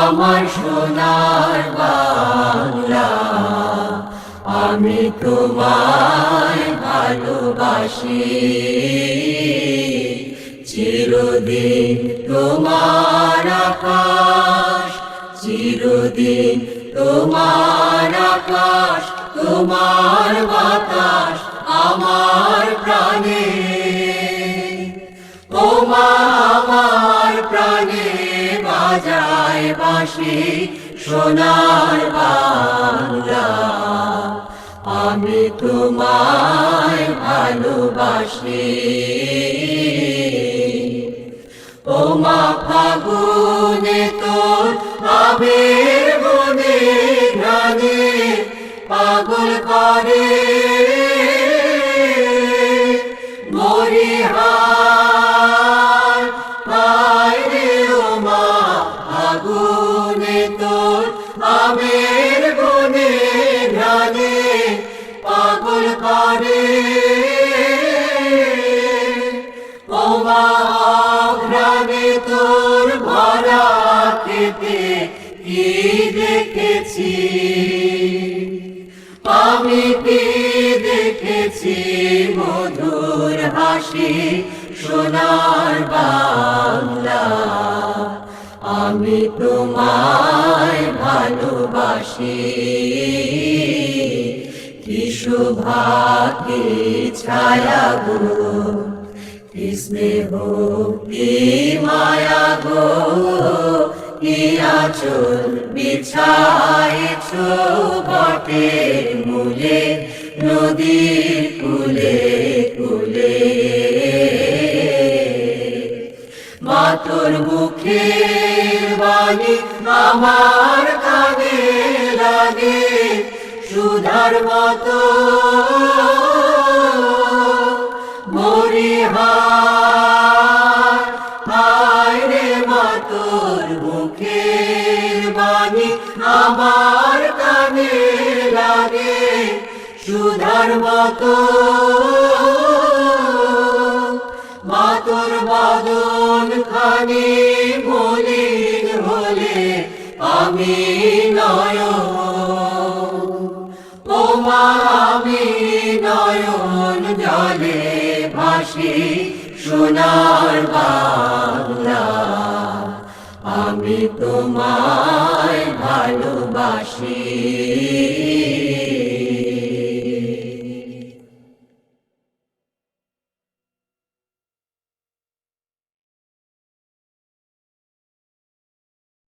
আমার সোনার বাংলা, আমি তোমায় ভালোবাসি। চিরদিন তোমার আকাশ, চিরদিন তোমার আকাশ, তোমার বাতাস আমার প্রাণে। ওমা আমার প্রাণে বাজায় বাঁশি সোনার বাংলা, আমি তোমায় ভালোবাসি। ওমা ফাগুনে তোর আবির বনে ঘ্রাণে পাগল করে মরিহার হায় রে। ওমা ফাগুনে তোর আবির বনে ঘ্রাণে পাগল করে। ওমা ঘ্রাণে তোর ভরা খেতে কি দেখেছি, আমি কি দেখেছি মধুর হাসি সোনার বাংলা, আমি তোমায় ভালোবাসি। কি শোভা কি ছায়া গো, কি স্নেহ কি মায়া গো, কি আঁচল বিছায়েছ বটের মূলে নদীর কূলে কূলে। মা তোর মুখের বাণী আমার কানে লাগে সুধার মতো মরিহার হায় রে। মা তোর মুখের বাণী আমার কানে লাগে সুধার মতো। মা তোর বদন খানি মলিন হলে আমি নয়ন, ওমা আমি নয়ন জলে ভাসি সোনার বাংলা, আমি তোমায় ভালোবাসি।